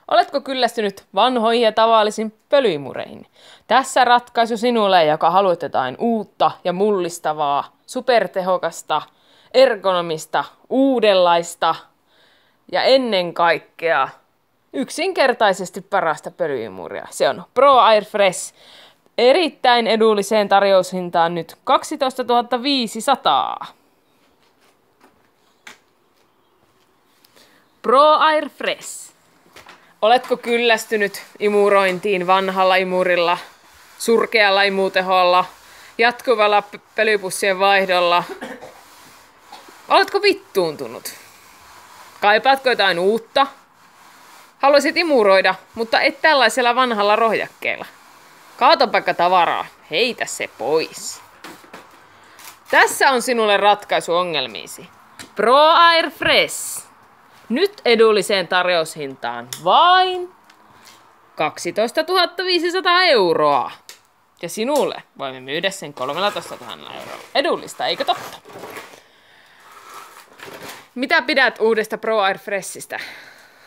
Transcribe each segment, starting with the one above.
Oletko kyllästynyt vanhoihin ja tavallisiin pölyimureihin? Tässä ratkaisu sinulle, joka haluat jotain uutta ja mullistavaa, supertehokasta, ergonomista, uudenlaista ja ennen kaikkea yksinkertaisesti parasta pölyimuria. Se on Pro Air Fresh. Erittäin edulliseen tarjoushintaan nyt 12 500. Pro Air Fresh. Oletko kyllästynyt imurointiin vanhalla imurilla, surkealla imuteholla, jatkuvalla pölypussien vaihdolla? Oletko vittuuntunut? Kaipaatko jotain uutta? Haluaisit imuroida, mutta et tällaisella vanhalla rohjakkeella. Kaatopaikka tavaraa, heitä se pois. Tässä on sinulle ratkaisu ongelmiisi. Pro Air Fresh. Nyt edulliseen tarjoushintaan vain 12 500 euroa. Ja sinulle voimme myydä sen 13 000 euroa. Edullista, eikö totta? Mitä pidät uudesta Pro Air Freshistä?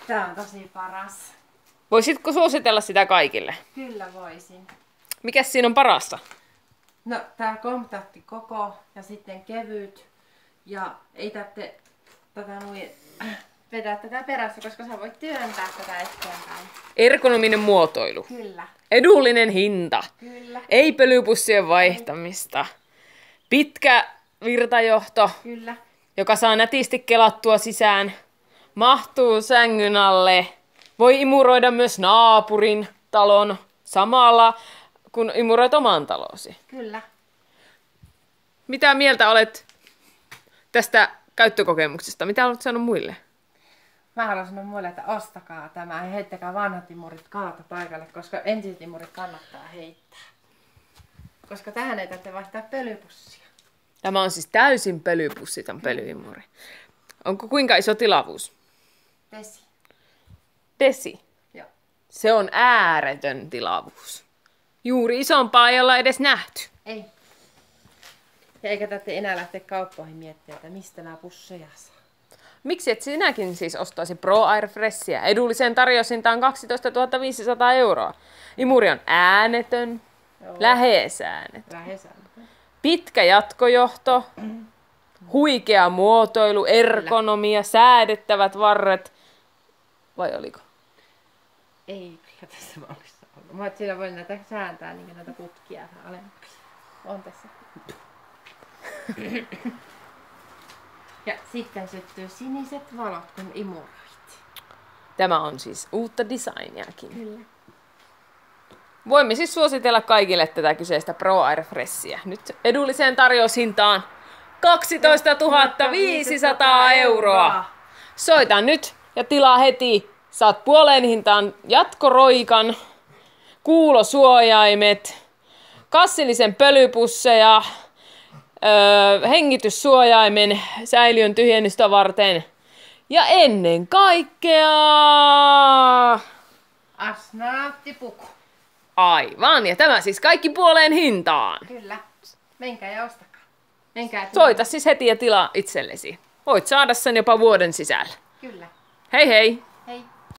Tää on tosi paras. Voisitko suositella sitä kaikille? Kyllä voisin. Mikäs siinä on parasta? No tää kompakti koko ja sitten kevyt. Ja ei tarvitse vetää tätä perässä, koska sä voit työntää tätä eteenpäin. Ergonominen muotoilu. Kyllä. Edullinen hinta. Kyllä. Ei pölypussien vaihtamista. Pitkä virtajohto, Kyllä. joka saa nätisti kelattua sisään. Mahtuu sängyn alle. Voi imuroida myös naapurin talon samalla, kun imuroit oman talosi. Kyllä. Mitä mieltä olet tästä käyttökokemuksesta? Mitä olet sanonut muille? Mä haluan sanoa muille, että ostakaa tämä ja heittäkää vanhat imurit kaatopaikalle, koska entiset imurit kannattaa heittää. Koska tähän ei tarvitse vaihtaa pölypussia. Tämä on siis täysin pölypussiton pölyimuri. Onko kuinka iso tilavuus? Desi. Desi. Joo. Se on ääretön tilavuus. Juuri isompaa ei olla edes nähty. Ei. Ja eikä tarvitse enää lähteä kauppoihin miettimään, että mistä nämä pusseja saa. Miksi et sinäkin siis ostaisi Pro Air Freshia? Edulliseen tarjoushintaan 12 500 euroa. Imuri on äänetön, lähes äänetön. Pitkä jatkojohto, huikea muotoilu, ergonomia, säädettävät varret. Vai oliko? Ei kyllä tässä mallissa ollut. Mä sillä voin näitä sääntää niin näitä putkia alemmaksi. On tässä. Ja sitten syttyy siniset valot, kun imuroit. Tämä on siis uutta designiakin. Kyllä. Voimme siis suositella kaikille tätä kyseistä Pro Air Freshia. Nyt edulliseen tarjoushintaan 12 500 euroa. Soita nyt ja tilaa heti. Saat puoleen hintaan jatkoroikan, kuulosuojaimet, kassillisen pölypusseja, hengityssuojaimen säiliön tyhjennystä varten. Ja ennen kaikkea Asnaattipuku. Aivan, ja tämä siis kaikki puoleen hintaan. Kyllä. Menkää ja ostakaa. Menkää Soita siis heti ja tilaa itsellesi. Voit saada sen jopa vuoden sisällä. Kyllä. Hei hei!